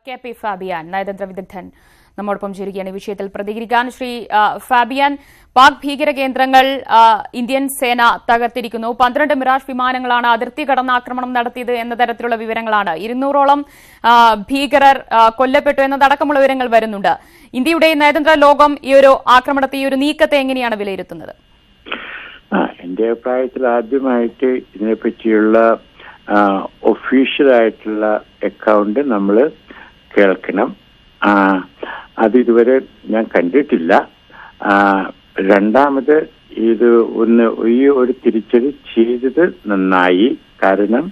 K P. Fabian നയതന്ത്ര വിദഗ്ധൻ നമ്മോടൊപ്പം ചേരുകയാണ് ഈ വിഷയത്തിൽ പ്രതികരിക്കാൻ. ശ്രീ ഫാബിയാൻ, പാക് ഭീകര കേന്ദ്രങ്ങൾ ഇന്ത്യൻ സേന തകർത്തിരിക്കുന്നു. 12 മിറാഷ് വിമാനങ്ങളാണ് അതിർത്തി കടന്ന് ആക്രമണം നടത്തിയത് എന്ന തരത്തിലുള്ള വിവരങ്ങളാണ്. 200ഓളം ഭീകരർ കൊല്ലപ്പെട്ടു എന്നതടക്കമുള്ള വിവരങ്ങൾ വരുന്നുണ്ട്. ഇന്ത്യയുടെ നയതന്ത്ര ലോകം ഈ ഒരു ആക്രമണത്തെ, ഈ ഒരു നീക്കത്തെ എങ്ങനെയാണ് വിലയിരുത്തുന്നത്? എന്റെ അഭിപ്രായത്തിൽ ആദ്യമായിട്ട് ഇതിനെപ്പറ്റിയുള്ള ഒഫീഷ്യലായിട്ടുള്ള അക്കൗണ്ട് നമ്മൾ കേൾക്കണം. അത് ഇതുവരെ ഞാൻ കണ്ടിട്ടില്ല. രണ്ടാമത് ഇത് ഈ ഒരു തിരിച്ചടി ചെയ്തത് നന്നായി. കാരണം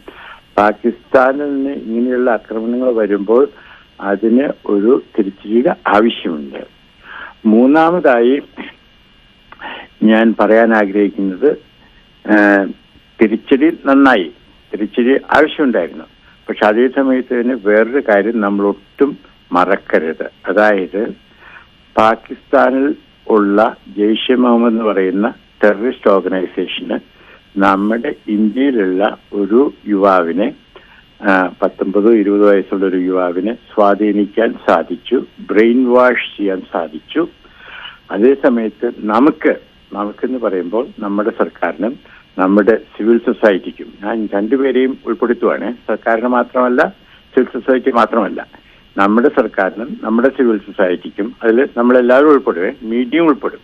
പാകിസ്ഥാനിൽ നിന്ന് ഇങ്ങനെയുള്ള ആക്രമണങ്ങൾ വരുമ്പോൾ അതിന് ഒരു തിരിച്ചടിയുടെ ആവശ്യമുണ്ട്. മൂന്നാമതായി ഞാൻ പറയാൻ ആഗ്രഹിക്കുന്നത്, തിരിച്ചടി നന്നായി, തിരിച്ചടി ആവശ്യമുണ്ടായിരുന്നു. പക്ഷെ അതേ സമയത്ത് തന്നെ വേറൊരു കാര്യം നമ്മൾ ഒട്ടും മറക്കരുത്. അതായത് പാകിസ്ഥാനിൽ ഉള്ള ജെയ്ഷെ മുഹമ്മദ് എന്ന് പറയുന്ന ടെററിസ്റ്റ് ഓർഗനൈസേഷന് നമ്മുടെ ഇന്ത്യയിലുള്ള ഒരു യുവാവിനെ, 19-20 വയസ്സുള്ള ഒരു യുവാവിനെ സ്വാധീനിക്കാൻ സാധിച്ചു, ബ്രെയിൻ വാഷ് ചെയ്യാൻ സാധിച്ചു. അതേ സമയത്ത് നമുക്കെന്ന് പറയുമ്പോൾ നമ്മുടെ സർക്കാരിനും നമ്മുടെ സിവിൽ സൊസൈറ്റിക്കും, ഞാൻ രണ്ടുപേരെയും ഉൾപ്പെടുത്തുവാണ്, സർക്കാരിന് മാത്രമല്ല സിവിൽ സൊസൈറ്റി മാത്രമല്ല, നമ്മുടെ സർക്കാരിനും നമ്മുടെ സിവിൽ സൊസൈറ്റിക്കും, അതിൽ നമ്മളെല്ലാവരും ഉൾപ്പെടുവേ, മീഡിയയും ഉൾപ്പെടും.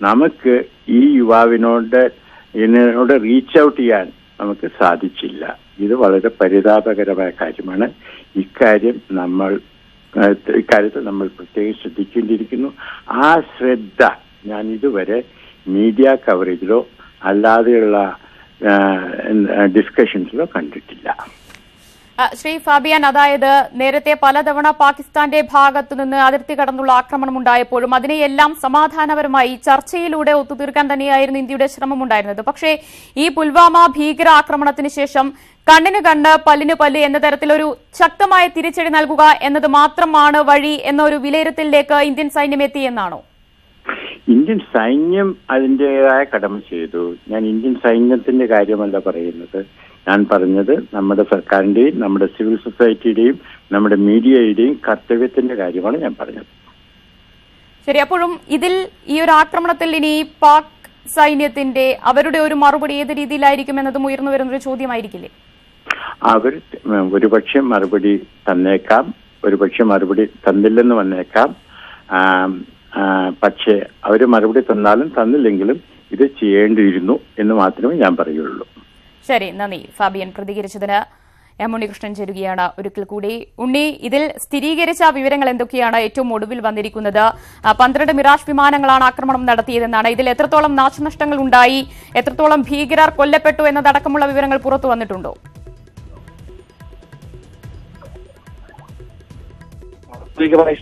നമുക്ക് ഈ യുവാവിനോട് റീച്ച് ഔട്ട് ചെയ്യാൻ നമുക്ക് സാധിച്ചില്ല. ഇത് വളരെ പരിതാപകരമായ കാര്യമാണ്. ഇക്കാര്യത്തിൽ നമ്മൾ പ്രത്യേകം ശ്രദ്ധിക്കേണ്ടിയിരിക്കുന്നു. ആ ശ്രദ്ധ ഞാൻ ഇതുവരെ മീഡിയ കവറേജിലോ അല്ലാതെയുള്ള ഡിസ്കഷൻസിലോ കണ്ടിട്ടില്ല. ശ്രീ ഫാബിയാൻ, അതായത് നേരത്തെ പലതവണ പാകിസ്ഥാന്റെ ഭാഗത്തു നിന്ന് അതിർത്തി കടന്നുള്ള ആക്രമണം ഉണ്ടായപ്പോഴും അതിനെയെല്ലാം സമാധാനപരമായി ചർച്ചയിലൂടെ ഒത്തുതീർക്കാൻ തന്നെയായിരുന്നു ഇന്ത്യയുടെ ശ്രമമുണ്ടായിരുന്നത്. പക്ഷേ ഈ പുൽവാമ ഭീകര ആക്രമണത്തിന് ശേഷം കണ്ണിന് കണ്ണ് പല്ലിന് പല്ല് എന്ന തരത്തിലൊരു ശക്തമായ തിരിച്ചടി നൽകുക എന്നത് മാത്രമാണ് വഴി എന്നൊരു വിലയിരുത്തലിലേക്ക് ഇന്ത്യൻ സൈന്യം എത്തിയെന്നാണോ? ഇന്ത്യൻ സൈന്യം അതിൻ്റെതായ കടമ ചെയ്തു. ഞാൻ ഇന്ത്യൻ സൈന്യത്തിന്റെ കാര്യമല്ല പറയുന്നത്. ഞാൻ പറഞ്ഞത് നമ്മുടെ സർക്കാരിന്റെയും നമ്മുടെ സിവിൽ സൊസൈറ്റിയുടെയും നമ്മുടെ മീഡിയയുടെയും കർത്തവ്യത്തിന്റെ കാര്യമാണ് ഞാൻ പറഞ്ഞത്. ശരി, അപ്പോഴും ഇതിൽ ഈ ഒരു ആക്രമണത്തിൽ ഇനി പാക് സൈന്യത്തിന്റെ അവരുടെ ഒരു മറുപടി ഏത് രീതിയിലായിരിക്കും എന്നതും ഉയർന്നു വരുന്നൊരു ചോദ്യമായിരിക്കില്ലേ? അവർ ഒരുപക്ഷെ മറുപടി തന്നേക്കാം, ഒരുപക്ഷെ മറുപടി തന്നില്ലെന്ന് വന്നേക്കാം. പക്ഷേ അവർ മറുപടി തന്നാലും തന്നില്ലെങ്കിലും ഇത് ചെയ്യേണ്ടിയിരുന്നു എന്ന് മാത്രമേ ഞാൻ പറയുള്ളൂ. ശരി, നന്ദി ഫാബിയൻ പ്രതികരിച്ചതിന്. എം ഉണ്ണികൃഷ്ണൻ ചേരുകയാണ് ഒരിക്കൽ കൂടി. ഉണ്ണി, ഇതിൽ സ്ഥിരീകരിച്ച വിവരങ്ങൾ എന്തൊക്കെയാണ് ഏറ്റവും ഒടുവിൽ വന്നിരിക്കുന്നത്? 12 മിറാഷ് വിമാനങ്ങളാണ് ആക്രമണം നടത്തിയതെന്നാണ്. ഇതിൽ എത്രത്തോളം നാശനഷ്ടങ്ങൾ ഉണ്ടായി, എത്രത്തോളം ഭീകരർ കൊല്ലപ്പെട്ടു എന്നതടക്കമുള്ള വിവരങ്ങൾ പുറത്തു വന്നിട്ടുണ്ടോ?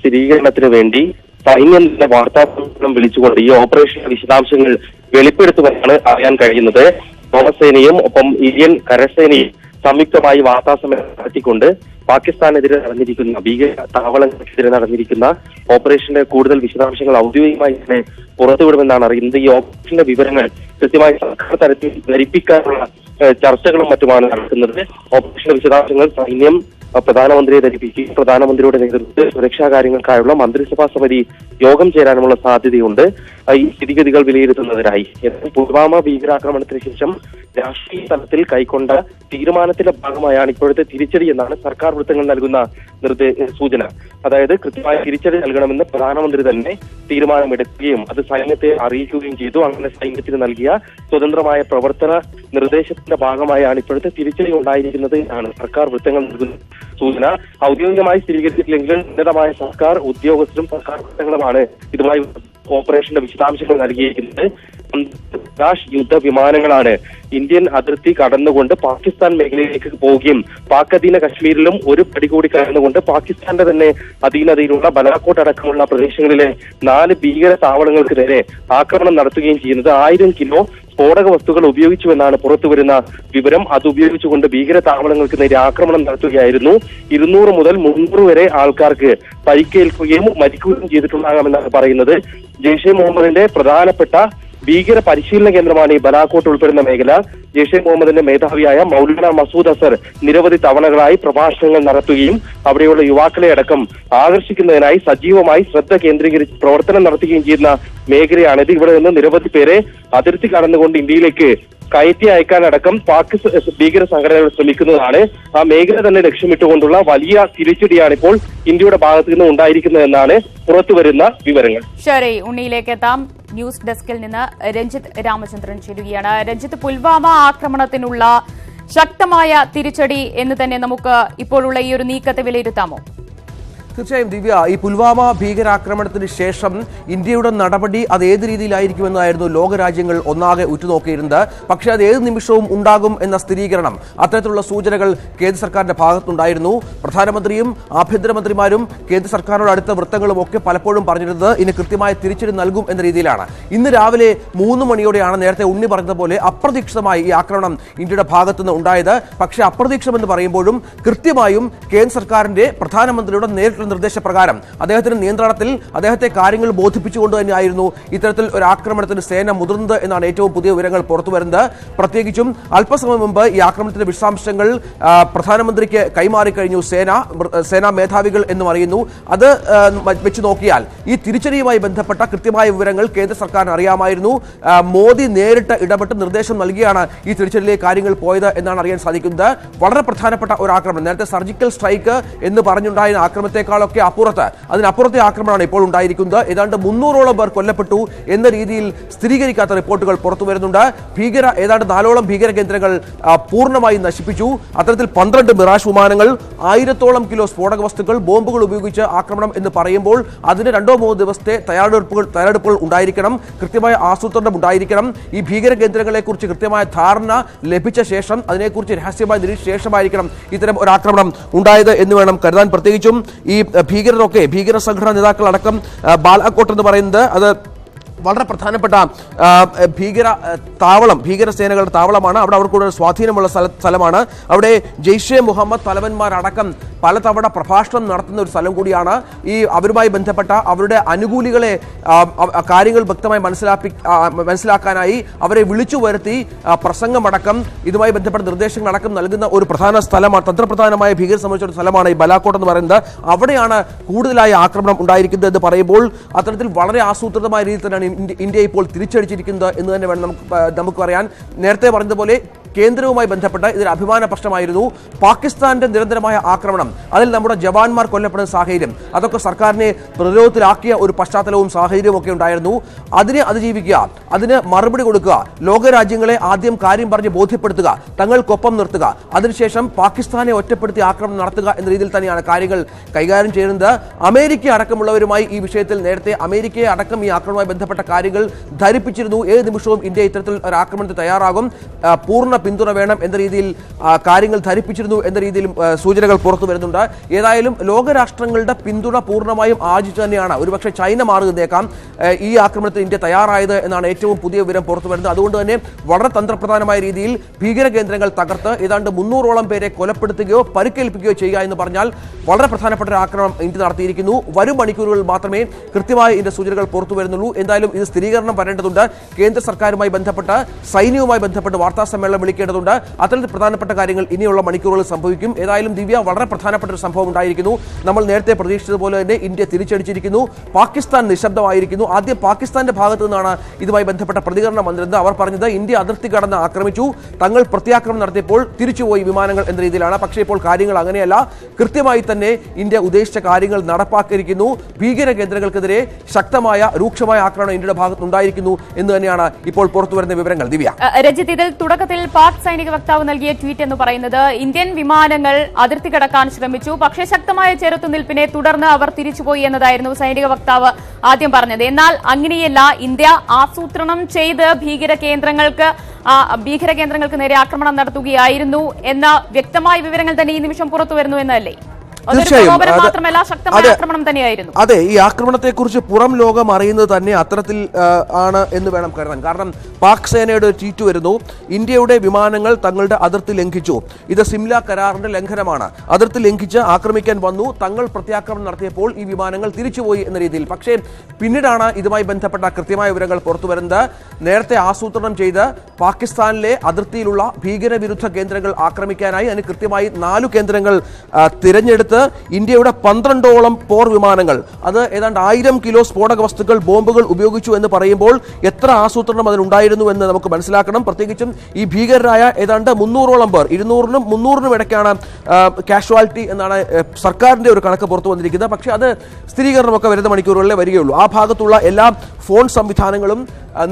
സ്ഥിരീകരണത്തിന് വേണ്ടി സൈന്യത്തിന്റെ വാർത്താസമ്മേളനം വിളിച്ചുകൊണ്ട് ഈ ഓപ്പറേഷൻ വിശദാംശങ്ങൾ വെളിപ്പെടുത്തുമെന്നാണ് അറിയാൻ കഴിയുന്നത്. വ്യോമസേനയും ഒപ്പം ഇന്ത്യൻ കരസേനയും സംയുക്തമായി വാർത്താസമ്മേളനം നടത്തിക്കൊണ്ട് പാകിസ്ഥാനെതിരെ നടന്നിരിക്കുന്ന ഭീകര താവളങ്ങൾക്കെതിരെ നടന്നിരിക്കുന്ന ഓപ്പറേഷന്റെ കൂടുതൽ വിശദാംശങ്ങൾ ഔദ്യോഗികമായി തന്നെ പുറത്തുവിടുമെന്നാണ് അറിയുന്നത്. ഈ ഓപ്പറേഷന്റെ വിവരങ്ങൾ കൃത്യമായി സർക്കാർ തലത്തിൽ ധരിപ്പിക്കാനുള്ള ചർച്ചകളും മറ്റുമാണ് നടക്കുന്നത്. ഓപ്പറേഷന്റെ വിശദാംശങ്ങൾ സൈന്യം പ്രധാനമന്ത്രിയെ ധരിപ്പിക്കുകയും പ്രധാനമന്ത്രിയുടെ നേതൃത്വത്തിൽ സുരക്ഷാ കാര്യങ്ങൾക്കായുള്ള മന്ത്രിസഭാ സമിതി യോഗം ചേരാനുമുള്ള സാധ്യതയുണ്ട് ഈ സ്ഥിതിഗതികൾ വിലയിരുത്തുന്നതിനായി. പുൽവാമ ഭീകരാക്രമണത്തിന് ശേഷം രാഷ്ട്രീയ തലത്തിൽ കൈക്കൊണ്ട തീരുമാനത്തിന്റെ ഭാഗമായാണ് ഇപ്പോഴത്തെ തിരിച്ചടി എന്നാണ് സർക്കാർ വൃത്തങ്ങൾ നൽകുന്ന സൂചന. അതായത് കൃത്യമായ തിരിച്ചടി നൽകണമെന്ന് പ്രധാനമന്ത്രി തന്നെ തീരുമാനമെടുക്കുകയും അത് സൈന്യത്തെ അറിയിക്കുകയും ചെയ്തു. അങ്ങനെ സൈന്യത്തിന് നൽകിയ സ്വതന്ത്രമായ പ്രവർത്തന നിർദ്ദേശത്തിന്റെ ഭാഗമായാണ് ഇപ്പോഴത്തെ തിരിച്ചടി ഉണ്ടായിരിക്കുന്നത് എന്നാണ് സർക്കാർ വൃത്തങ്ങൾ നൽകുന്ന സൂചന. ഔദ്യോഗികമായി സ്ഥിരീകരിച്ചിട്ടില്ലെങ്കിലും ഉന്നതമായ സർക്കാർ ഉദ്യോഗസ്ഥരും സർക്കാർ വൃത്തങ്ങളുമാണ് ഇതുമായി ഓപ്പറേഷന്റെ വിശദാംശങ്ങൾ നൽകിയിരിക്കുന്നത്. യുദ്ധ വിമാനങ്ങളാണ് ഇന്ത്യൻ അതിർത്തി കടന്നുകൊണ്ട് പാകിസ്ഥാൻ മേഖലയിലേക്ക് പോവുകയും പാക് അധീന കശ്മീരിലും ഒരു പടി കൂടി കടന്നുകൊണ്ട് പാകിസ്ഥാന്റെ തന്നെ അധീനതയിലുള്ള ബലാക്കോട്ട് അടക്കമുള്ള പ്രദേശങ്ങളിലെ 4 ഭീകര താവളങ്ങൾക്ക് നേരെ ആക്രമണം നടത്തുകയും ചെയ്യുന്നത് 1000 കിലോ സ്ഫോടക വസ്തുക്കൾ ഉപയോഗിച്ചുവെന്നാണ് പുറത്തുവരുന്ന വിവരം. അത് ഉപയോഗിച്ചുകൊണ്ട് ഭീകര താവളങ്ങൾക്ക് നേരെ ആക്രമണം നടത്തുകയായിരുന്നു. 200 മുതൽ 300 വരെ ആൾക്കാർക്ക് പരിക്കേൽക്കുകയും മരിക്കുകയും ചെയ്തിട്ടുണ്ടാകാമെന്നാണ് പറയുന്നത്. ജെയ്ഷെ മുഹമ്മദിന്റെ പ്രധാനപ്പെട്ട ഭീകര പരിശീലന കേന്ദ്രമാണ് ഈ ബലാക്കോട്ട് ഉൾപ്പെടുന്ന മേഖല. ജെയ്ഷെ മുഹമ്മദിന്റെ മേധാവിയായ മൗലാന മസൂദ് അസർ നിരവധി തവണകളായി പ്രഭാഷണങ്ങൾ നടത്തുകയും അവിടെയുള്ള യുവാക്കളെ അടക്കം ആകർഷിക്കുന്നതിനായി സജീവമായി ശ്രദ്ധ കേന്ദ്രീകരിച്ച് പ്രവർത്തനം നടത്തുകയും ചെയ്യുന്ന മേഖലയാണിത്. ഇവിടെ നിന്ന് നിരവധി പേരെ അതിർത്തി കടന്നുകൊണ്ട് ഇന്ത്യയിലേക്ക് കയറ്റി അയക്കാനടക്കം പാകിസ്ഥാൻ ഭീകര സംഘടനകൾ ശ്രമിക്കുന്നതാണ്. ആ മേഖല തന്നെ ലക്ഷ്യമിട്ടുകൊണ്ടുള്ള വലിയ തിരിച്ചടിയാണ് ഇപ്പോൾ ഇന്ത്യയുടെ ഭാഗത്തു നിന്ന് ഉണ്ടായിരിക്കുന്നതെന്നാണ് പുറത്തുവരുന്ന വിവരങ്ങൾ. ശരി, ഉണ്ണിയിലേക്ക് എത്താം. ന്യൂസ് ഡെസ്കിൽ നിന്ന് രഞ്ജിത്ത് രാമചന്ദ്രൻ ചേരുകയാണ്. രഞ്ജിത്ത്, പുൽവാമ ആക്രമണത്തിനുള്ള ശക്തമായ തിരിച്ചടി എന്ന് തന്നെ നമുക്ക് ഇപ്പോഴുള്ള ഈ ഒരു നീക്കത്തെ വിലയിരുത്താമോ? തീർച്ചയായും ദിവ്യ, ഈ പുൽവാമ ഭീകരാക്രമണത്തിന് ശേഷം ഇന്ത്യയുടെ നടപടി അത് ഏത് രീതിയിലായിരിക്കുമെന്നായിരുന്നു ലോകരാജ്യങ്ങൾ ഒന്നാകെ ഉറ്റുനോക്കിയിരുന്നത്. പക്ഷേ അത് ഏത് നിമിഷവും ഉണ്ടാകും എന്ന സ്ഥിരീകരണം, അത്തരത്തിലുള്ള സൂചനകൾ കേന്ദ്ര സർക്കാരിന്റെ ഭാഗത്തുണ്ടായിരുന്നു. പ്രധാനമന്ത്രിയും ആഭ്യന്തരമന്ത്രിമാരും കേന്ദ്ര സർക്കാരിനോട് അടുത്ത വൃത്തങ്ങളും ഒക്കെ പലപ്പോഴും പറഞ്ഞിരുന്നത് ഇനി കൃത്യമായ തിരിച്ചടി നൽകും എന്ന രീതിയിലാണ്. ഇന്ന് രാവിലെ 3 മണിയോടെയാണ് നേരത്തെ ഉണ്ണി പറഞ്ഞതുപോലെ അപ്രതീക്ഷിതമായി ഈ ആക്രമണം ഇന്ത്യയുടെ ഭാഗത്തുനിന്ന് ഉണ്ടായത്. പക്ഷേ അപ്രതീക്ഷിതമെന്ന് പറയുമ്പോഴും കൃത്യമായും കേന്ദ്ര സർക്കാരിന്റെ പ്രധാനമന്ത്രിയുടെ നേരിട്ടുള്ള നിർദ്ദേശപ്രകാരം അദ്ദേഹത്തിന്റെ നിയന്ത്രണത്തിൽ അദ്ദേഹത്തെ കാര്യങ്ങൾ ബോധിപ്പിച്ചുകൊണ്ട് തന്നെയായിരുന്നു ഇത്തരത്തിൽ ഒരു ആക്രമണത്തിന് സേന മുതിർന്നത് എന്നാണ് ഏറ്റവും പുതിയ വിവരങ്ങൾ പുറത്തുവരുന്നത്. പ്രത്യേകിച്ചും അല്പസമയം മുമ്പ് ഈ ആക്രമണത്തിന്റെ വിശദാംശങ്ങൾ പ്രധാനമന്ത്രിക്ക് കൈമാറിക്കഴിഞ്ഞു സേനാ മേധാവികൾ എന്നും അറിയുന്നു. അത് വെച്ച് നോക്കിയാൽ ഈ തിരിച്ചടിയുമായി ബന്ധപ്പെട്ട കൃത്യമായ വിവരങ്ങൾ കേന്ദ്ര സർക്കാരിന് അറിയാമായിരുന്നു. മോദി നേരിട്ട് ഇടപെട്ട് നിർദ്ദേശം നൽകിയാണ് ഈ തിരിച്ചടിയിലേക്ക് കാര്യങ്ങൾ പോയത് എന്നാണ് അറിയാൻ സാധിക്കുന്നത്. വളരെ പ്രധാനപ്പെട്ട ഒരു ആക്രമണം, നേരത്തെ സർജിക്കൽ സ്ട്രൈക്ക് എന്ന് പറഞ്ഞുണ്ടായ ആക്രമണത്തെക്കാളൊക്കെ അതിനപ്പുറത്തെ ആക്രമണമാണ് ഇപ്പോൾ ഉണ്ടായിരിക്കുന്നത്. ഏതാണ്ട് 300ഓളം പേർ കൊല്ലപ്പെട്ടു എന്ന രീതിയിൽ സ്ഥിരീകരിക്കാത്ത റിപ്പോർട്ടുകൾ പുറത്തു വരുന്നുണ്ട്. ഏതാണ്ട് 4ഓളം ഭീകര കേന്ദ്രങ്ങൾ പൂർണ്ണമായി നശിപ്പിച്ചു. അത്തരത്തിൽ 12 മിറാഷ് വിമാനങ്ങൾ, 1000ഓളം കിലോ സ്ഫോടക വസ്തുക്കൾ, ബോംബുകൾ ഉപയോഗിച്ച് ആക്രമണം എന്ന് പറയുമ്പോൾ അതിന് 2-3 ദിവസത്തെ തയ്യാറെടുപ്പുകൾ ഉണ്ടായിരിക്കണം, കൃത്യമായ ആസൂത്രണം ഉണ്ടായിരിക്കണം. ഈ ഭീകര കേന്ദ്രങ്ങളെ കുറിച്ച് കൃത്യമായ ധാരണ ലഭിച്ച ശേഷം, അതിനെക്കുറിച്ച് രഹസ്യമായി നിരീക്ഷിച്ച ശേഷമായിരിക്കണം ഇത്തരം ഒരു ആക്രമണം ഉണ്ടായത് എന്ന് വേണം കരുതാൻ. പ്രത്യേകിച്ചും ഈ ഭീകര സംഘടനാ നേതാക്കൾ അടക്കം ബാലാക്കോട്ട് എന്ന് പറയുന്നത് അത് വളരെ പ്രധാനപ്പെട്ട ഭീകരസേനകളുടെ താവളമാണ്. അവിടെ അവർക്കൂടെ സ്വാധീനമുള്ള സ്ഥലമാണ്. അവിടെ ജെയ്ഷെ മുഹമ്മദ് തലവന്മാരടക്കം പലതവണ പ്രഭാഷണം നടത്തുന്ന ഒരു സ്ഥലം കൂടിയാണ്. ഈ അവരുമായി ബന്ധപ്പെട്ട അവരുടെ അനുകൂലികളെ കാര്യങ്ങൾ വ്യക്തമായി മനസ്സിലാക്കാനായി അവരെ വിളിച്ചു വരുത്തി പ്രസംഗമടക്കം ഇതുമായി ബന്ധപ്പെട്ട നിർദ്ദേശങ്ങളടക്കം നൽകുന്ന ഒരു പ്രധാന സ്ഥലമാണ്, തന്ത്രപ്രധാനമായ ഭീകര സംബന്ധിച്ച സ്ഥലമാണ് ഈ ബലാക്കോട്ട് എന്ന് പറയുന്നത്. അവിടെയാണ് കൂടുതലായി ആക്രമണം ഉണ്ടായിരിക്കുന്നത് എന്ന് പറയുമ്പോൾ അത്തരത്തിൽ വളരെ ആസൂത്രിതമായ രീതിയിൽ തന്നെയാണ് ഇന്ത്യ ഇപ്പോൾ തിരിച്ചടിച്ചിരിക്കുന്നത് എന്ന് തന്നെ വേണം നമുക്ക് പറയാൻ. നേരത്തെ പറഞ്ഞതുപോലെ കേന്ദ്രവുമായി ബന്ധപ്പെട്ട് ഇതൊരു അഭിമാന പ്രശ്നമായിരുന്നു. പാകിസ്ഥാന്റെ നിരന്തരമായ ആക്രമണം, അതിൽ നമ്മുടെ ജവാന്മാർ കൊല്ലപ്പെടുന്ന സാഹചര്യം, അതൊക്കെ സർക്കാരിനെ പ്രതിരോധത്തിലാക്കിയ ഒരു പശ്ചാത്തലവും സാഹചര്യവും ഒക്കെ ഉണ്ടായിരുന്നു. അതിനെ അതിജീവിക്കുക, അതിന് മറുപടി കൊടുക്കുക, ലോകരാജ്യങ്ങളെ ആദ്യം കാര്യം പറഞ്ഞ് ബോധ്യപ്പെടുത്തുക, തങ്ങൾക്കൊപ്പം നിർത്തുക, അതിനുശേഷം പാകിസ്ഥാനെ ഒറ്റപ്പെടുത്തി ആക്രമണം നടത്തുക എന്ന രീതിയിൽ തന്നെയാണ് കാര്യങ്ങൾ കൈകാര്യം ചെയ്യുന്നത്. അമേരിക്ക അടക്കമുള്ളവരുമായി ഈ വിഷയത്തിൽ നേരത്തെ അമേരിക്കയെ അടക്കം ഈ ആക്രമണവുമായി ബന്ധപ്പെട്ട കാര്യങ്ങൾ ധരിപ്പിച്ചിരുന്നു. ഏത് നിമിഷവും ഇന്ത്യ ഇത്തരത്തിൽ ഒരു ആക്രമണത്തിന് തയ്യാറാകും, പൂർണ്ണ പിന്തുണ വേണം എന്ന രീതിയിൽ കാര്യങ്ങൾ ധരിപ്പിച്ചിരുന്നു എന്ന രീതിയിലും സൂചനകൾ പുറത്തു വരുന്നുണ്ട്. ഏതായാലും ലോകരാഷ്ട്രങ്ങളുടെ പിന്തുണ പൂർണ്ണമായും ആർജിച്ചു തന്നെയാണ് ഒരുപക്ഷെ ചൈന മാറുന്നേക്കാം ഈ ആക്രമണത്തിന് ഇന്ത്യ തയ്യാറായത് എന്നാണ് ഏറ്റവും പുതിയ വിവരം പുറത്തു വരുന്നത്. അതുകൊണ്ട് തന്നെ വളരെ തന്ത്രപ്രധാനമായ രീതിയിൽ ഭീകര കേന്ദ്രങ്ങൾ തകർത്ത് ഏതാണ്ട് 300ഓളം പേരെ കൊലപ്പെടുത്തുകയോ പരിക്കേൽപ്പിക്കുകയോ ചെയ്യുക എന്ന് പറഞ്ഞാൽ വളരെ പ്രധാനപ്പെട്ട ഒരു ആക്രമണം ഇന്ത്യ നടത്തിയിരിക്കുന്നു. വരും മണിക്കൂറുകളിൽ മാത്രമേ കൃത്യമായ ഇതിന്റെ സൂചനകൾ പുറത്തു വരുന്നുള്ളൂ. എന്തായാലും ഇത് സ്ഥിരീകരണം വരേണ്ടതുണ്ട്. കേന്ദ്ര സർക്കാരുമായി ബന്ധപ്പെട്ട്, സൈന്യവുമായി ബന്ധപ്പെട്ട് വാർത്താ സമ്മേളനം വിളിക്കേണ്ടതുണ്ട്. അത്തരത്തിൽ പ്രധാനപ്പെട്ട കാര്യങ്ങൾ ഇനിയുള്ള മണിക്കൂറുകളിൽ സംഭവിക്കും. ഏതായാലും ദിവ്യ, വളരെ പ്രധാനപ്പെട്ട ഒരു സംഭവം ഉണ്ടായിരിക്കുന്നു. നമ്മൾ നേരത്തെ പ്രതീക്ഷിച്ചതുപോലെ തന്നെ ഇന്ത്യ തിരിച്ചടിച്ചിരിക്കുന്നു. പാകിസ്ഥാൻ നിശബ്ദമായിരിക്കുന്നു. ആദ്യം പാകിസ്ഥാന്റെ ഭാഗത്തു നിന്നാണ് ഇതുമായി ബന്ധപ്പെട്ട പ്രതികരണം വന്നിരുന്നത്. അവർ പറഞ്ഞത് ഇന്ത്യ അതിർത്തി കടന്ന് ആക്രമിച്ചു, തങ്ങൾ പ്രത്യാക്രമണം നടത്തിയപ്പോൾ തിരിച്ചുപോയി വിമാനങ്ങൾ എന്ന രീതിയിലാണ്. പക്ഷേ ഇപ്പോൾ കാര്യങ്ങൾ അങ്ങനെയല്ല. കൃത്യമായി തന്നെ ഇന്ത്യ ഉദ്ദേശിച്ച കാര്യങ്ങൾ നടപ്പാക്കിയിരിക്കുന്നു. ഭീകര കേന്ദ്രങ്ങൾക്കെതിരെ ശക്തമായ രൂക്ഷമായ ആക്രമണം ഇന്ത്യയുടെ ഭാഗത്തുണ്ടായിരിക്കുന്നു എന്ന് തന്നെയാണ് ഇപ്പോൾ പുറത്തുവരുന്ന വിവരങ്ങൾ. ദിവ്യ, രഞ്ജിത്ത്, ഇതിൽ തുടക്കത്തിൽ പാക് സൈനിക വക്താവ് നൽകിയ ട്വീറ്റ് എന്ന് പറയുന്നത് ഇന്ത്യൻ വിമാനങ്ങൾ അതിർത്തി കടക്കാൻ ശ്രമിച്ചു, പക്ഷേ ശക്തമായ ചെറുത്തുനിൽപ്പിനെ തുടർന്ന് അവർ തിരിച്ചുപോയി എന്നതായിരുന്നു സൈനിക വക്താവ് ആദ്യം പറഞ്ഞത്. എന്നാൽ അങ്ങനെയല്ല, ഇന്ത്യ ആസൂത്രണം ചെയ്ത് ഭീകര കേന്ദ്രങ്ങൾക്ക് നേരെ ആക്രമണം നടത്തുകയായിരുന്നു എന്ന വ്യക്തമായ വിവരങ്ങൾ തന്നെ ഈ നിമിഷം പുറത്തു വരുന്നു എന്നല്ലേ? മാത്രമല്ല ശക്തമായ ആക്രമണം തന്നെയായിരുന്നു. അതെ, ഈ ആക്രമണത്തെക്കുറിച്ച് പുറം ലോകം അറിയുന്നത് തന്നെ അത്തരത്തിൽ ആണ് എന്ന് വേണം കരുതാൻ. കാരണം പാക് സേനയുടെ ഒരു ട്വീറ്റ് വരുന്നു, ഇന്ത്യയുടെ വിമാനങ്ങൾ തങ്ങളുടെ അതിർത്തി ലംഘിച്ചു, ഇത് സിംല കരാറിന്റെ ലംഘനമാണ്, അതിർത്തി ലംഘിച്ച് ആക്രമിക്കാൻ വന്നു, തങ്ങൾ പ്രത്യാക്രമണം നടത്തിയപ്പോൾ ഈ വിമാനങ്ങൾ തിരിച്ചുപോയി എന്ന രീതിയിൽ. പക്ഷേ പിന്നീടാണ് ഇതുമായി ബന്ധപ്പെട്ട കൃത്യമായ വിവരങ്ങൾ പുറത്തു വരുന്നത്. നേരത്തെ ആസൂത്രണം ചെയ്ത് പാകിസ്ഥാനിലെ അതിർത്തിയിലുള്ള ഭീകരവിരുദ്ധ കേന്ദ്രങ്ങൾ ആക്രമിക്കാനായി അതിന് കൃത്യമായി 4 കേന്ദ്രങ്ങൾ തിരഞ്ഞെടുത്ത് ഇന്ത്യയുടെ 12ഓളം പോർ വിമാനങ്ങൾ, അത് ഏതാണ്ട് 1000 കിലോ സ്ഫോടക വസ്തുക്കൾ, ബോംബുകൾ ഉപയോഗിച്ചു എന്ന് പറയുമ്പോൾ എത്ര ആസൂത്രണം അതിനുണ്ടായിരുന്നു എന്ന് നമുക്ക് മനസ്സിലാക്കണം. പ്രത്യേകിച്ചും ഈ ഭീകരരായ ഏതാണ്ട് 300ഓളം പേർ, 200നും 300നും ഇടയ്ക്കാണ് കാഷ്വാലിറ്റി എന്നാണ് സർക്കാരിന്റെ ഒരു കണക്ക് പുറത്തു വന്നിരിക്കുന്നത്. പക്ഷേ അത് സ്ഥിരീകരണമൊക്കെ വരുന്ന മണിക്കൂറുകളിലേ വരികയുള്ളൂ. ആ ഭാഗത്തുള്ള എല്ലാ ഫോൺ സംവിധാനങ്ങളും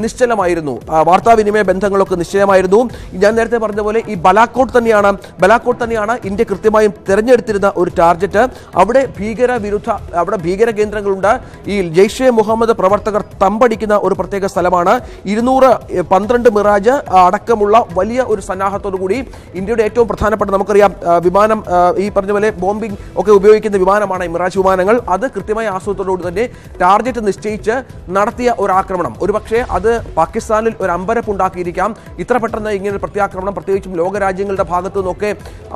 നിശ്ചലമായിരുന്നു, വാർത്താവിനിമയ ബന്ധങ്ങളൊക്കെ നിശ്ചലമായിരുന്നു. ഞാൻ നേരത്തെ പറഞ്ഞ പോലെ ഈ ബലാക്കോട്ട് തന്നെയാണ് ഇന്ത്യ കൃത്യമായും തിരഞ്ഞെടുത്തിരുന്ന ഒരു ടാർഗറ്റ്. അവിടെ ഭീകര കേന്ദ്രങ്ങളുണ്ട്. ഈ ജെയ്ഷെ മുഹമ്മദ് പ്രവർത്തകർ തമ്പടിക്കുന്ന ഒരു പ്രത്യേക സ്ഥലമാണ്. 212 മിറാജ് അടക്കമുള്ള വലിയ ഒരു സന്നാഹത്തോടു കൂടി ഇന്ത്യയുടെ ഏറ്റവും പ്രധാനപ്പെട്ട, നമുക്കറിയാം, വിമാനം, ഈ പറഞ്ഞ പോലെ ബോംബിംഗ് ഒക്കെ ഉപയോഗിക്കുന്ന വിമാനമാണ് ഈ മിറാജ് വിമാനങ്ങൾ. അത് കൃത്യമായ ആസൂത്രണത്തോടുകൂടി തന്നെ ടാർഗറ്റ് നിശ്ചയിച്ച് നടത്തിയ ഒരു ആക്രമണം. ഒരുപക്ഷെ അത് പാകിസ്ഥാനിൽ ഒരു അമ്പരപ്പുണ്ടാക്കിയിരിക്കാം. ഇത്ര പെട്ടെന്ന് ഇങ്ങനെ പ്രത്യാക്രമണം, പ്രത്യേകിച്ചും ലോകരാജ്യങ്ങളുടെ ഭാഗത്തു നിന്നൊക്കെ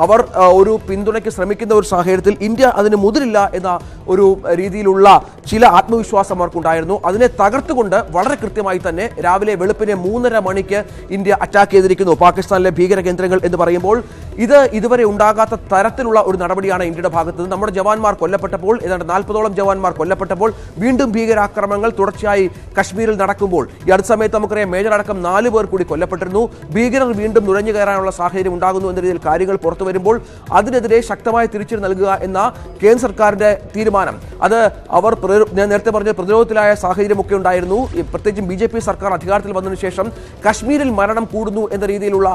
അവർ ഒരു പിന്തുണയ്ക്ക് ശ്രമിക്കുന്ന ഒരു സാഹചര്യത്തിൽ ഇന്ത്യ അതിന് മുതിരില്ല എന്ന ഒരു രീതിയിലുള്ള ചില ആത്മവിശ്വാസം അവർക്കുണ്ടായിരുന്നു. അതിനെ തകർത്തുകൊണ്ട് വളരെ കൃത്യമായി തന്നെ രാവിലെ വെളുപ്പിനെ 3:30 മണിക്ക് ഇന്ത്യ അറ്റാക്ക് ചെയ്തിരിക്കുന്നു പാകിസ്ഥാനിലെ ഭീകര കേന്ദ്രങ്ങൾ എന്ന് പറയുമ്പോൾ ഇത് ഇതുവരെ ഉണ്ടാകാത്ത തരത്തിലുള്ള ഒരു നടപടിയാണ് ഇന്ത്യയുടെ ഭാഗത്ത് നിന്ന്. നമ്മുടെ ജവാന്മാർ കൊല്ലപ്പെട്ടപ്പോൾ, ഏതാണ്ട് 40ഓളം ജവാന്മാർ കൊല്ലപ്പെട്ടപ്പോൾ, വീണ്ടും ഭീകരാക്രമണങ്ങൾ തുടർച്ചയായി കശ്മീരിൽ നടക്കുമ്പോൾ, ഈ അടുത്ത സമയത്ത് നമുക്കറിയാം മേജർ അടക്കം 4 പേർ കൂടി കൊല്ലപ്പെട്ടിരുന്നു. ഭീകരർ വീണ്ടും നുഴഞ്ഞു കയറാനുള്ള സാഹചര്യം ഉണ്ടാകുന്നു എന്ന രീതിയിൽ കാര്യങ്ങൾ പുറത്തു വരുമ്പോൾ അതിനെതിരെ ശക്തമായ തിരിച്ചടി നൽകുക എന്ന കേന്ദ്ര സർക്കാരിന്റെ തീരുമാനം, അത് അവർ ഞാൻ നേരത്തെ പറഞ്ഞ പ്രതിരോധത്തിലായ സാഹചര്യമൊക്കെ ഉണ്ടായിരുന്നു. പ്രത്യേകിച്ചും BJP സർക്കാർ അധികാരത്തിൽ വന്നതിനു ശേഷം കശ്മീരിൽ മരണം കൂടുന്നു എന്ന രീതിയിലുള്ള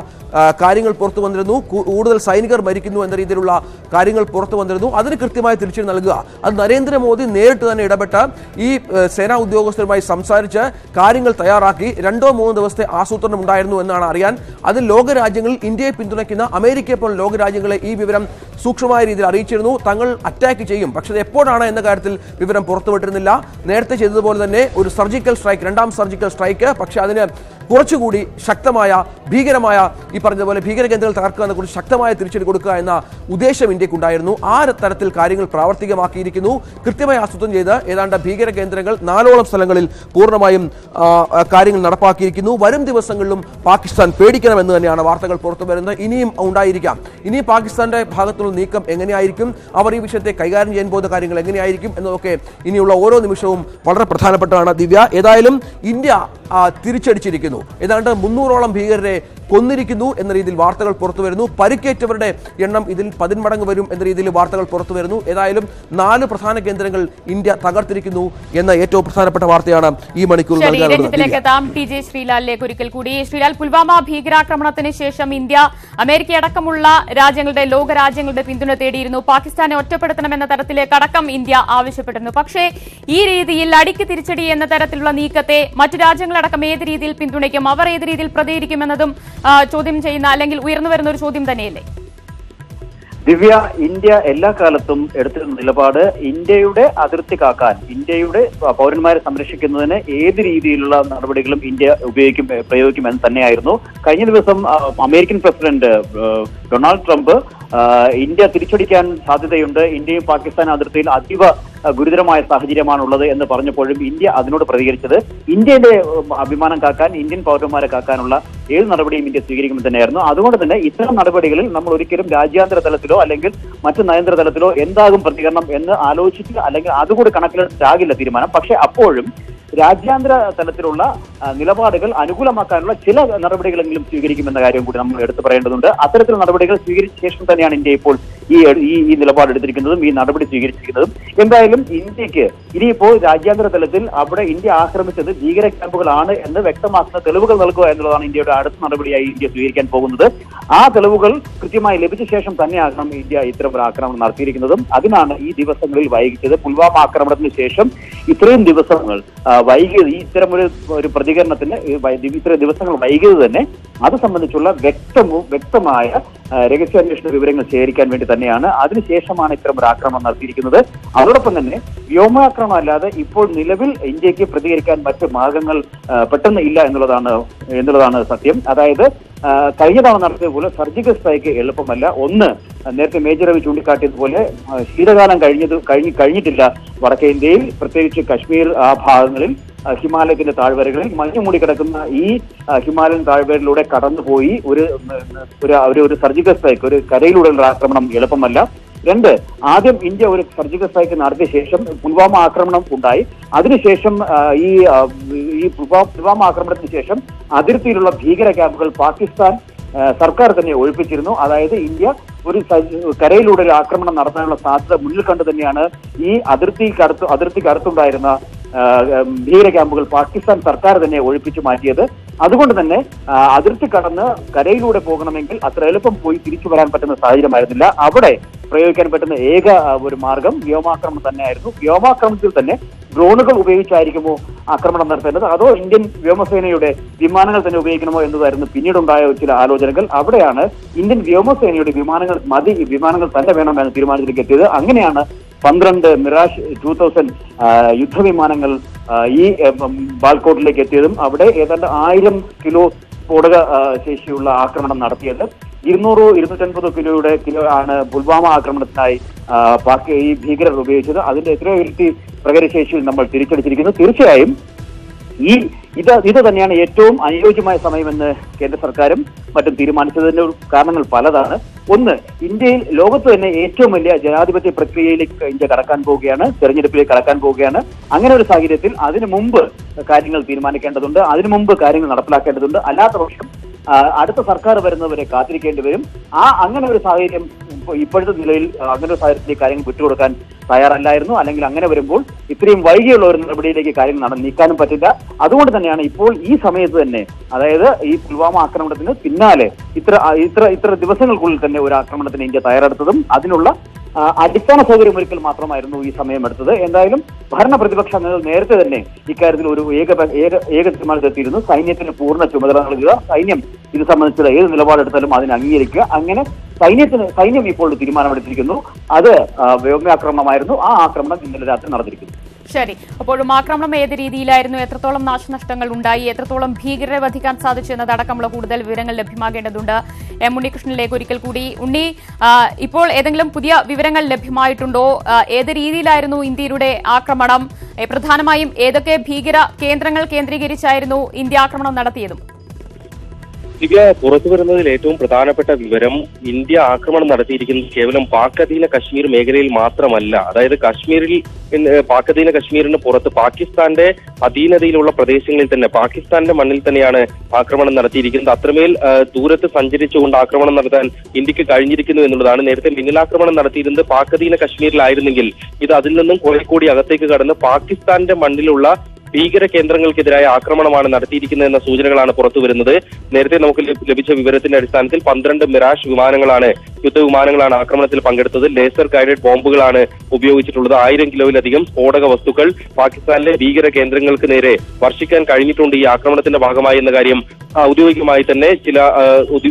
കാര്യങ്ങൾ പുറത്തു വന്നിരുന്നു. കൂടുതൽ സൈനികർ മരിക്കുന്നു എന്ന രീതിയിലുള്ള കാര്യങ്ങൾ പുറത്തു വന്നിരുന്നു. അതിന് കൃത്യമായ തിരിച്ചടി നൽകുക, അത് നരേന്ദ്രമോദി നേരിട്ട് തന്നെ ഇടപെട്ട് ഈ സേനാ ഉദ്യോഗസ്ഥരുമായി സംസാരിച്ച് കാര്യങ്ങൾ തയ്യാറാക്കി 2-3 ദിവസത്തെ ആസൂത്രണം ഉണ്ടായിരുന്നു എന്നാണ് അറിയാൻ. അതിൽ ലോകരാജ്യങ്ങളിൽ ഇന്ത്യയെ പിന്തുണയ്ക്കുന്ന അമേരിക്കയെ പോലുള്ള ലോകരാജ്യങ്ങളെ ഈ വിവരം സൂക്ഷ്മമായ രീതിയിൽ അറിയിച്ചിരുന്നു. തങ്ങൾ അറ്റാക്ക് ചെയ്യും, പക്ഷേ അത് എപ്പോഴാണ് എന്ന കാര്യത്തിൽ വിവരം പുറത്തുവിട്ടിരുന്നില്ല. നേരത്തെ ചെയ്തതുപോലെ തന്നെ ഒരു സർജിക്കൽ സ്ട്രൈക്ക്, 2ാം സർജിക്കൽ സ്ട്രൈക്ക്, പക്ഷേ അതിന് കുറച്ചുകൂടി ശക്തമായ ഭീകരമായ, ഈ പറഞ്ഞതുപോലെ ഭീകര കേന്ദ്രങ്ങൾ തകർക്കുക എന്ന കുറിച്ച് ശക്തമായ തിരിച്ചടി കൊടുക്കുക എന്ന ഉദ്ദേശം ഇന്ത്യക്കുണ്ടായിരുന്നു. ആ തരത്തിൽ കാര്യങ്ങൾ പ്രാവർത്തികമാക്കിയിരിക്കുന്നു. കൃത്യമായി ആസൂത്രണം ചെയ്ത് ഏതാണ്ട് ഭീകര കേന്ദ്രങ്ങൾ 4ഓളം സ്ഥലങ്ങളിൽ പൂർണ്ണമായും കാര്യങ്ങൾ നടപ്പാക്കിയിരിക്കുന്നു. വരും ദിവസങ്ങളിലും പാകിസ്ഥാൻ പേടിക്കണമെന്ന് തന്നെയാണ് വാർത്തകൾ പുറത്തു വരുന്നത്. ഇനിയും ഉണ്ടായിരിക്കാം. ഇനി പാകിസ്ഥാന്റെ ഭാഗത്തുള്ള നീക്കം എങ്ങനെയായിരിക്കും, അവർ ഈ വിഷയത്തെ കൈകാര്യം ചെയ്യാൻ പോകുന്ന കാര്യങ്ങൾ എങ്ങനെയായിരിക്കും എന്നതൊക്കെ ഇനിയുള്ള ഓരോ നിമിഷവും വളരെ പ്രധാനപ്പെട്ടതാണ്. ദിവ്യ, ഏതായാലും ഇന്ത്യ തിരിച്ചടിച്ചിരിക്കുന്നു. ഏതാണ്ട് 300ഓളം ഭീകരരെ കൊന്നിരിക്കുന്നു എന്ന രീതിയിൽ വാർത്തകൾ പുറത്തു വരുന്നു. പരിക്കേറ്റവരുടെ എണ്ണം ഇതിൽ 10 മടങ്ങ് വരും എന്ന രീതിയിൽ വാർത്തകൾ പുറത്തു വരുന്നു. ഏതായാലും 4 പ്രധാന കേന്ദ്രങ്ങൾ ഇന്ത്യ തകർത്തിരിക്കുന്നു എന്ന ഏറ്റവും പ്രധാനപ്പെട്ട വാർത്തയാണ് ഈ മണിക്കൂർ ശ്രീലാലിലേക്ക് ഒരിക്കൽ കൂടി. ശ്രീലാൽ, പുൽവാമ ഭീകരാക്രമണത്തിന് ശേഷം ഇന്ത്യ അമേരിക്ക അടക്കമുള്ള ലോകരാജ്യങ്ങളുടെ പിന്തുണ തേടിയിരുന്നു. പാകിസ്ഥാനെ ഒറ്റപ്പെടുത്തണമെന്ന തരത്തിലേക്ക് അടക്കം ഇന്ത്യ ആവശ്യപ്പെട്ടിരുന്നു. പക്ഷേ ഈ രീതിയിൽ അടിക്ക് തിരിച്ചടി എന്ന തരത്തിലുള്ള നീക്കത്തെ മറ്റു രാജ്യങ്ങളടക്കം ഏത് രീതിയിൽ പിന്തുണയ്ക്കും, അവർ ഏത് രീതിയിൽ പ്രതികരിക്കുമെന്നതും ചോദ്യം ചെയ്യുന്ന, അല്ലെങ്കിൽ ഉയർന്നു വരുന്ന ഒരു ചോദ്യം തന്നെയല്ലേ? ദിവ്യ, ഇന്ത്യ എല്ലാ കാലത്തും എടുത്തിരുന്ന നിലപാട് ഇന്ത്യയുടെ അതിർത്തി കാക്കാൻ, ഇന്ത്യയുടെ പൗരന്മാരെ സംരക്ഷിക്കുന്നതിന് ഏത് രീതിയിലുള്ള നടപടികളും ഇന്ത്യ പ്രയോഗിക്കുമെന്ന് തന്നെയായിരുന്നു. കഴിഞ്ഞ ദിവസം American president Donald Trump India തിരിച്ചടിക്കാൻ സാധ്യതയുണ്ട്, ഇന്ത്യയും പാകിസ്ഥാൻ അതിർത്തിയിൽ അതീവ ഗുരുതരമായ സാഹചര്യമാണുള്ളത് എന്ന് പറഞ്ഞപ്പോഴും ഇന്ത്യ അതിനോട് പ്രതികരിച്ചത് ഇന്ത്യയുടെ അഭിമാനം കാക്കാൻ, ഇന്ത്യൻ പൗരന്മാരെ കാക്കാനുള്ള ഏത് നടപടിയും ഇന്ത്യ സ്വീകരിക്കുമെന്ന് തന്നെയായിരുന്നു. അതുകൊണ്ട് തന്നെ ഇത്തരം നടപടികളിൽ നമ്മൾ ഒരിക്കലും രാജ്യാന്തര തലത്തിലോ അല്ലെങ്കിൽ മറ്റു നയതന്ത്ര തലത്തിലോ എന്താകും പ്രതികരണം എന്ന് ആലോചിച്ച് അല്ലെങ്കിൽ അതുകൂടി കണക്കിലെടുത്താകില്ല തീരുമാനം. പക്ഷെ അപ്പോഴും രാജ്യാന്തര തലത്തിലുള്ള നിലപാടുകൾ അനുകൂലമാക്കാനുള്ള ചില നടപടികളെങ്കിലും സ്വീകരിക്കുമെന്ന കാര്യം കൂടി നമ്മൾ എടുത്തു പറയേണ്ടതുണ്ട്. അത്തരത്തിലുള്ള നടപടികൾ സ്വീകരിച്ച ശേഷം തന്നെയാണ് ഇന്ത്യ ഇപ്പോൾ ഈ നിലപാടെടുത്തിരിക്കുന്നതും ഈ നടപടി സ്വീകരിച്ചിരിക്കുന്നതും. എന്തായാലും ഇന്ത്യക്ക് ഇനിയിപ്പോൾ രാജ്യാന്തര തലത്തിൽ അവിടെ ഇന്ത്യ ആക്രമിച്ചത് ഭീകര ക്യാമ്പുകളാണ് എന്ന് വ്യക്തമാക്കുന്ന തെളിവുകൾ നൽകുക എന്നുള്ളതാണ് ഇന്ത്യയുടെ അടുത്ത നടപടിയായി ഇന്ത്യ സ്വീകരിക്കാൻ പോകുന്നത്. ആ തെളിവുകൾ കൃത്യമായി ലഭിച്ച ശേഷം തന്നെയാകണം ഇന്ത്യ ഇത്തരം ഒരു ആക്രമണം നടത്തിയിരിക്കുന്നതും. അതിനാണ് ഈ ദിവസങ്ങളിൽ വൈകിച്ചത്. പുൽവാമ ആക്രമണത്തിന് ശേഷം ഇത്രയും ദിവസങ്ങൾ വൈകിയത് ഇത്തരമൊരു പ്രതികരണത്തിന് ഇത്ര ദിവസങ്ങൾ വൈകിയത് തന്നെ അത് സംബന്ധിച്ചുള്ള വ്യക്തമായ രഹസ്യാന്വേഷണ വിവരങ്ങൾ ശേഖരിക്കാൻ വേണ്ടി തന്നെയാണ്. അതിനുശേഷമാണ് ഇത്തരം ഒരു ആക്രമണം നടത്തിയിരിക്കുന്നത്. അതോടൊപ്പം തന്നെ വ്യോമാക്രമണം അല്ലാതെ ഇപ്പോൾ നിലവിൽ ഇന്ത്യക്ക് പ്രതികരിക്കാൻ മറ്റ് മാർഗങ്ങൾ പെട്ടെന്ന് ഇല്ല എന്നുള്ളതാണ് സത്യം. അതായത് കഴിഞ്ഞ തവണ നടത്തിയതുപോലെ സർജിക്കൽ സ്ട്രൈക്ക് എളുപ്പമല്ല. ഒന്ന്, നേരത്തെ മേജർ രവി ചൂണ്ടിക്കാട്ടിയതുപോലെ ശീതകാലം കഴിഞ്ഞിട്ടില്ല വടക്കേ ഇന്ത്യയിൽ, പ്രത്യേകിച്ച് കശ്മീർ ആ ഭാഗങ്ങളിൽ ഹിമാലയത്തിന്റെ താഴ്വരകളിൽ മഞ്ഞു മൂടിക്കിടക്കുന്ന ഈ ഹിമാലയൻ താഴ്വരയിലൂടെ കടന്നുപോയി ഒരു സർജിക്കൽ സ്ട്രൈക്ക്, ഒരു കരയിലൂടെയുള്ള ആക്രമണം എളുപ്പമല്ല. രണ്ട്, ആദ്യം ഇന്ത്യ ഒരു സർജിക്കൽ സ്ട്രൈക്ക് നടത്തിയ ശേഷം പുൽവാമ ആക്രമണം ഉണ്ടായി. അതിനുശേഷം ഈ പുൽവാമ ആക്രമണത്തിന് ശേഷം അതിർത്തിയിലുള്ള ഭീകര ക്യാമ്പുകൾ പാകിസ്ഥാൻ സർക്കാർ തന്നെ ഒഴിപ്പിച്ചിരുന്നു. അതായത് ഇന്ത്യ ഒരു കരയിലൂടെ ഒരു ആക്രമണം നടത്താനുള്ള സാധ്യത മുന്നിൽ കണ്ടു തന്നെയാണ് ഈ അതിർത്തിക്കടുത്തുണ്ടായിരുന്ന ഭീകര ക്യാമ്പുകൾ പാകിസ്ഥാൻ സർക്കാർ തന്നെ ഒഴിപ്പിച്ചു മാറ്റിയത്. അതുകൊണ്ട് തന്നെ അതിർത്തി കടന്ന് കരയിലൂടെ പോകണമെങ്കിൽ അത്ര എളുപ്പം പോയി തിരിച്ചു വരാൻ പറ്റുന്ന സാഹചര്യമായിരുന്നില്ല. അവിടെ പ്രയോഗിക്കാൻ പറ്റുന്ന ഏക ഒരു മാർഗം വ്യോമാക്രമണം തന്നെയായിരുന്നു. വ്യോമാക്രമണത്തിൽ തന്നെ ഡ്രോണുകൾ ഉപയോഗിച്ചായിരിക്കുമോ ആക്രമണം നടത്തേണ്ടത്, അതോ ഇന്ത്യൻ വ്യോമസേനയുടെ വിമാനങ്ങൾ തന്നെ ഉപയോഗിക്കണമോ എന്നതായിരുന്നു പിന്നീടുണ്ടായ ചില ആലോചനകൾ. അവിടെയാണ് ഇന്ത്യൻ വ്യോമസേനയുടെ വിമാനങ്ങൾ തന്നെ വേണമെന്ന് തീരുമാനത്തിലേക്ക് എത്തിയത്. അങ്ങനെയാണ് 12 മിറാഷ് 2000 യുദ്ധവിമാനങ്ങൾ ഈ ബാൽക്കോട്ടിലേക്ക് എത്തിയതും അവിടെ ഏതാണ്ട് 1000 കിലോ സ്ഫോടക ശേഷിയുള്ള ആക്രമണം നടത്തിയത്. 200-250 കിലോ ആണ് പുൽവാമ ആക്രമണത്തിനായി ഈ ഭീകരർ ഉപയോഗിച്ചത്. അതിന്റെ എത്രയോ ഇരട്ടി പ്രകടനശേഷിയിൽ നമ്മൾ തിരിച്ചടിച്ചിരിക്കുന്നു. തീർച്ചയായും ഇത് തന്നെയാണ് ഏറ്റവും അനുയോജ്യമായ സമയമെന്ന് കേന്ദ്ര സർക്കാരും മറ്റും തീരുമാനിച്ചതിന്റെ കാരണങ്ങൾ പലതാണ്. ഒന്ന്, ഇന്ത്യയിൽ ലോകത്ത് തന്നെ ഏറ്റവും വലിയ ജനാധിപത്യ പ്രക്രിയയിലേക്ക് ഇന്ത്യ കടക്കാൻ പോവുകയാണ്, തെരഞ്ഞെടുപ്പിലേക്ക് കടക്കാൻ പോവുകയാണ്. അങ്ങനെ ഒരു സാഹചര്യത്തിൽ അതിനു മുമ്പ് കാര്യങ്ങൾ തീരുമാനിക്കേണ്ടതുണ്ട്, അതിനു മുമ്പ് കാര്യങ്ങൾ നടപ്പിലാക്കേണ്ടതുണ്ട്. അല്ലാത്ത പക്ഷം അടുത്ത സർക്കാർ വരുന്നവരെ കാത്തിരിക്കേണ്ടി വരും. അങ്ങനെ ഒരു സാഹചര്യം ഇപ്പോഴത്തെ നിലയിൽ അങ്ങനെ ഒരു സാഹചര്യത്തിലേക്ക് കാര്യങ്ങൾ വിട്ടുകൊടുക്കാൻ തയ്യാറല്ലായിരുന്നു. അല്ലെങ്കിൽ അങ്ങനെ വരുമ്പോൾ ഇത്രയും വൈകിയുള്ള ഒരു നടപടിയിലേക്ക് കാര്യങ്ങൾ നീക്കാനും പറ്റില്ല. അതുകൊണ്ട് തന്നെയാണ് ഇപ്പോൾ ഈ സമയത്ത് തന്നെ, അതായത് ഈ പുൽവാമ ആക്രമണത്തിന് പിന്നാലെ ഇത്ര ദിവസങ്ങൾക്കുള്ളിൽ തന്നെ ഒരു ആക്രമണത്തിന് ഇന്ത്യ തയ്യാറെടുത്തതും അതിനുള്ള അടിസ്ഥാന സൗകര്യം ഒരിക്കൽ മാത്രമായിരുന്നു ഈ സമയമെടുത്തത്. എന്തായാലും ഭരണ പ്രതിപക്ഷ അംഗങ്ങൾ നേരത്തെ തന്നെ ഇക്കാര്യത്തിൽ ഒരു ഏക തീരുമാനത്തിലെത്തിയിരുന്നു. സൈന്യത്തിന് പൂർണ്ണ ചുമതല നൽകുക, സൈന്യം ഇത് സംബന്ധിച്ചുള്ള ഏത് നിലപാടെടുത്താലും അതിനെ അംഗീകരിക്കുക. അങ്ങനെ സൈന്യം ഇപ്പോൾ തീരുമാനമെടുത്തിരിക്കുന്നു. അത് വ്യോമാക്രമണമായിരുന്നു. ആ ആക്രമണം ഇന്നലെ രാത്രി നടന്നിരിക്കുന്നു. ശരി, അപ്പോഴും ആക്രമണം ഏത് രീതിയിലായിരുന്നു, എത്രത്തോളം നാശനഷ്ടങ്ങൾ ഉണ്ടായി, എത്രത്തോളം ഭീകരരെ വധിക്കാൻ സാധിച്ചു എന്നതടക്കമുള്ള കൂടുതൽ വിവരങ്ങൾ ലഭ്യമാകേണ്ടതുണ്ട്. എം ഉണ്ണികൃഷ്ണനിലേക്ക് ഒരിക്കൽ കൂടി. ഉണ്ണി, ഇപ്പോൾ ഏതെങ്കിലും പുതിയ വിവരങ്ങൾ ലഭ്യമായിട്ടുണ്ടോ? ഏത് രീതിയിലായിരുന്നു ഇന്ത്യയുടെ ആക്രമണം? പ്രധാനമായും ഏതൊക്കെ ഭീകര കേന്ദ്രങ്ങൾ കേന്ദ്രീകരിച്ചായിരുന്നു ഇന്ത്യ ആക്രമണം നടത്തിയതും? ദിവ്യ, പുറത്തു വരുന്നതിൽ ഏറ്റവും പ്രധാനപ്പെട്ട വിവരം, ഇന്ത്യ ആക്രമണം നടത്തിയിരിക്കുന്നത് കേവലം പാക് അധീന കശ്മീർ മേഖലയിൽ മാത്രമല്ല. അതായത് പാക് അധീന കശ്മീരിന് പുറത്ത് പാകിസ്ഥാന്റെ അധീനതയിലുള്ള പ്രദേശങ്ങളിൽ തന്നെ, പാകിസ്ഥാന്റെ മണ്ണിൽ തന്നെയാണ് ആക്രമണം നടത്തിയിരിക്കുന്നത്. അത്രമേൽ ദൂരത്ത് സഞ്ചരിച്ചുകൊണ്ട് ആക്രമണം നടത്താൻ ഇന്ത്യക്ക് കഴിഞ്ഞിരിക്കുന്നു എന്നുള്ളതാണ്. നേരത്തെ മിന്നലാക്രമണം നടത്തിയിരുന്നത് പാക് അധീന കശ്മീരിലായിരുന്നെങ്കിൽ ഇത് അതിൽ നിന്നും കുറെ കൂടി അകത്തേക്ക് കടന്ന് പാകിസ്ഥാന്റെ മണ്ണിലുള്ള ഭീകര കേന്ദ്രങ്ങൾക്കെതിരായ ആക്രമണമാണ് നടത്തിയിരിക്കുന്നത് എന്ന സൂചനകളാണ് പുറത്തുവരുന്നത്. നേരത്തെ നമുക്ക് ലഭിച്ച വിവരത്തിന്റെ അടിസ്ഥാനത്തിൽ 12 മിറാഷ് യുദ്ധവിമാനങ്ങളാണ് ആക്രമണത്തിൽ പങ്കെടുത്തത്. ലേസർ ഗൈഡഡ് ബോംബുകളാണ് ഉപയോഗിച്ചിട്ടുള്ളത്. 1000 കിലോയിലധികം സ്ഫോടക വസ്തുക്കൾ പാകിസ്ഥാനിലെ ഭീകര കേന്ദ്രങ്ങൾക്ക് നേരെ വർഷിക്കാൻ കഴിഞ്ഞിട്ടുണ്ട് ഈ ആക്രമണത്തിന്റെ ഭാഗമായി എന്ന കാര്യം ഔദ്യോഗികമായി തന്നെ ചില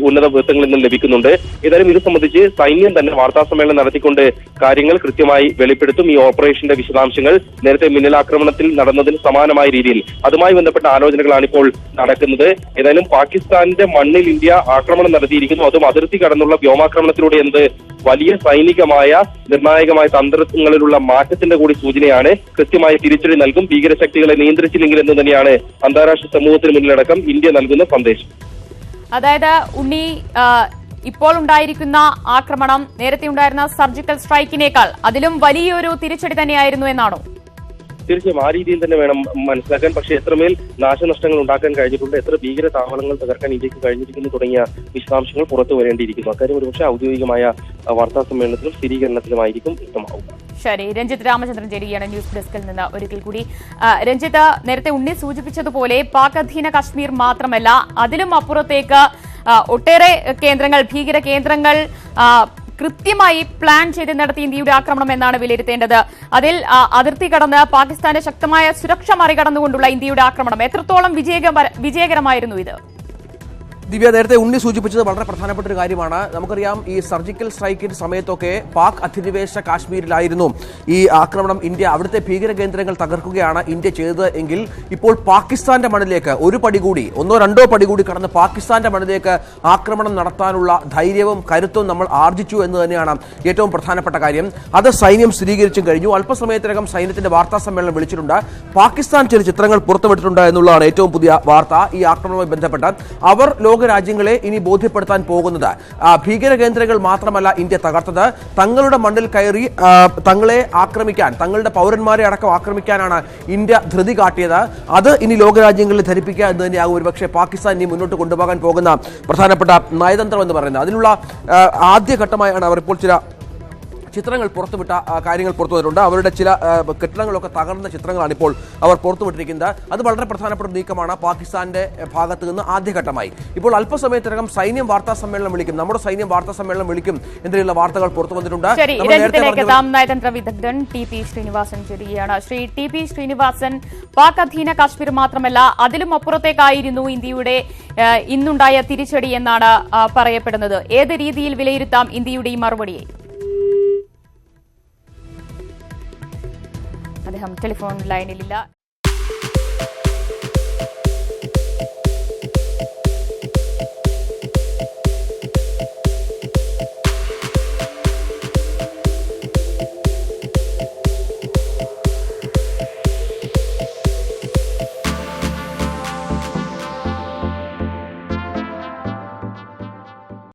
ഉന്നത വൃത്തങ്ങളിൽ നിന്ന് ലഭിക്കുന്നുണ്ട്. ഏതായാലും ഇത് സംബന്ധിച്ച് സൈന്യം തന്നെ വാർത്താസമ്മേളനം നടത്തിക്കൊണ്ട് കാര്യങ്ങൾ കൃത്യമായി വെളിപ്പെടുത്തും. ഈ ഓപ്പറേഷന്റെ വിശദാംശങ്ങൾ നേരത്തെ മിന്നലാക്രമണത്തിൽ നടന്നതിന് സമാനമായ രീതിയിൽ അതുമായി ബന്ധപ്പെട്ട ആലോചനകളാണ് ഇപ്പോൾ നടക്കുന്നത്. ഏതായാലും പാകിസ്ഥാന്റെ മണ്ണിൽ ഇന്ത്യ ആക്രമണം നടത്തിയിരിക്കുന്നു, അതും അതിർത്തി കടന്നുള്ള വ്യോമാക്രമണത്തിലൂടെ എന്നത് വലിയ സൈനികമായ നിർണായകമായ തന്ത്രങ്ങളിലുള്ള മാറ്റത്തിന്റെ കൂടി സൂചനയാണ്. കൃത്യമായ തിരിച്ചടി നൽകും, ഭീകരശക്തികളെ നിയന്ത്രിച്ചില്ലെങ്കിൽ എന്ന് തന്നെയാണ് അന്താരാഷ്ട്ര സമൂഹത്തിന് മുന്നിലടക്കം ഇന്ത്യ നൽകുന്ന സന്ദേശം. അതായത് ഉണ്ണി, ഇപ്പോൾ ഉണ്ടായിരിക്കുന്ന ആക്രമണം നേരത്തെ ഉണ്ടായിരുന്ന സർജിക്കൽ സ്ട്രൈക്കിനേക്കാൾ അതിലും വലിയൊരു തിരിച്ചടി തന്നെയായിരുന്നു എന്നാണോ? തീർച്ചയായും ആ രീതിയിൽ തന്നെ വേണം മനസ്സിലാക്കാൻ. പക്ഷേ എത്രമേൽ നാശനഷ്ടങ്ങൾ ഉണ്ടാക്കാൻ കഴിഞ്ഞിട്ടുണ്ട്, എത്ര ഭീകര താവളങ്ങൾ തകർക്കാൻ ഇന്ത്യക്ക് കഴിഞ്ഞിരിക്കുന്നു തുടങ്ങിയ വിശദാംശങ്ങൾ പുറത്തു വരേണ്ടിയിരിക്കുന്നു. അക്കാര്യം ഒരുപക്ഷെ ഔദ്യോഗികമായ വാർത്താ സമ്മേളനത്തിലും സ്ഥിരീകരണത്തിലുമായിരിക്കും വ്യക്തമാവുക. ശരി, രഞ്ജിത്ത് രാമചന്ദ്രൻ ചേരുകയാണ് ന്യൂസ് ഡെസ്കിൽ നിന്ന് ഒരിക്കൽ കൂടി. രഞ്ജിത്ത്, നേരത്തെ ഉണ്ണി സൂചിപ്പിച്ചതുപോലെ പാക് അധീന കശ്മീർ മാത്രമല്ല അതിലും അപ്പുറത്തേക്ക് ഒട്ടേറെ കേന്ദ്രങ്ങൾ, ഭീകര കേന്ദ്രങ്ങൾ കൃത്യമായി പ്ലാൻ ചെയ്ത് നടത്തിയ ഇന്ത്യയുടെ ആക്രമണം എന്നാണ് വിലയിരുത്തേണ്ടത്. അതിൽ അതിർത്തി കടന്ന് പാകിസ്ഥാന്റെ ശക്തമായ സുരക്ഷ മറികടന്നുകൊണ്ടുള്ള ഇന്ത്യയുടെ ആക്രമണം എത്രത്തോളം വിജയകരമായിരുന്നു ഇത്? ദിവ്യ, നേരത്തെ ഉണ്ണി സൂചിപ്പിച്ചത് വളരെ പ്രധാനപ്പെട്ട ഒരു കാര്യമാണ്. നമുക്കറിയാം, ഈ സർജിക്കൽ സ്ട്രൈക്കിന്റെ സമയത്തൊക്കെ പാക് അധിനിവേശ കാശ്മീരിലായിരുന്നു ഈ ആക്രമണം. ഇന്ത്യ അവിടുത്തെ ഭീകര കേന്ദ്രങ്ങൾ തകർക്കുകയാണ് ഇന്ത്യ ചെയ്തത് എങ്കിൽ ഇപ്പോൾ പാകിസ്ഥാന്റെ മണ്ണിലേക്ക് ഒരു പടി കൂടി, ഒന്നോ രണ്ടോ പടി കൂടി കടന്ന് പാകിസ്ഥാന്റെ മണ്ണിലേക്ക് ആക്രമണം നടത്താനുള്ള ധൈര്യവും കരുത്തും നമ്മൾ ആർജിച്ചു എന്ന് തന്നെയാണ് ഏറ്റവും പ്രധാനപ്പെട്ട കാര്യം. അത് സൈന്യം സ്ഥിരീകരിച്ചും കഴിഞ്ഞു. അല്പസമയത്തിനകം സൈന്യത്തിന്റെ വാർത്താ സമ്മേളനം വിളിച്ചിട്ടുണ്ട്. പാകിസ്ഥാൻ ചില ചിത്രങ്ങൾ പുറത്തുവിട്ടിട്ടുണ്ട് എന്നുള്ളതാണ് ഏറ്റവും പുതിയ വാർത്ത. ഈ ആക്രമണവുമായി ബന്ധപ്പെട്ട് അവർ രാജ്യങ്ങളെ ഇനി ബോധ്യപ്പെടുത്താൻ പോകുന്നത് ഭീകര കേന്ദ്രങ്ങൾ മാത്രമല്ല ഇന്ത്യ തകർത്തത്, തങ്ങളുടെ മണ്ണിൽ കയറി തങ്ങളെ ആക്രമിക്കാൻ, തങ്ങളുടെ പൗരന്മാരെ അടക്കം ആക്രമിക്കാനാണ് ഇന്ത്യ ധൃതി കാട്ടിയത്. അത് ഇനി ലോകരാജ്യങ്ങളിൽ ധരിപ്പിക്കുക എന്ന് തന്നെയാകും ഒരുപക്ഷെ പാകിസ്ഥാൻ ഇനി മുന്നോട്ട് കൊണ്ടുപോകാൻ പോകുന്ന പ്രധാനപ്പെട്ട നയതന്ത്രം എന്ന് പറയുന്നത്. അതിനുള്ള ആദ്യഘട്ടമായാണ് അവർ ഇപ്പോൾ ചില ചിത്രങ്ങൾ പുറത്തുവിട്ട കാര്യങ്ങൾ പുറത്തു വന്നിട്ടുണ്ട്. അവരുടെ ചില കെട്ടിടങ്ങളൊക്കെ തകർന്ന ചിത്രങ്ങളാണ് ഇപ്പോൾ അവർ പുറത്തുവിട്ടിരിക്കുന്നത്. അത് വളരെ പ്രധാനപ്പെട്ട നീക്കമാണ് പാകിസ്ഥാന്റെ ഭാഗത്ത് നിന്ന് ആദ്യഘട്ടമായി. ഇപ്പോൾ അല്പസമയത്തിനകം സൈന്യം വാർത്താ സമ്മേളനം വിളിക്കും, നമ്മുടെ സൈന്യം വാർത്താ സമ്മേളനം വിളിക്കും എന്നുള്ള വാർത്തകൾ പുറത്തു വന്നിട്ടുണ്ട്. നയതന്ത്ര വിദഗ്ധൻ ടി.പി. ശ്രീനിവാസൻ ചേരുകയാണ്. ശ്രീ ടി.പി. ശ്രീനിവാസൻ, പാക് അധീന കാശ്മീർ മാത്രമല്ല അതിലും അപ്പുറത്തേക്കായിരുന്നു ഇന്ത്യയുടെ ഇന്നുണ്ടായ തിരിച്ചടി എന്നാണ് പറയപ്പെടുന്നത്. ഏത് രീതിയിൽ വിലയിരുത്താം ഇന്ത്യയുടെ ഈ മറുപടിയെ? അദ്ദേഹം ടെലിഫോൺ ലൈനിലില്ല.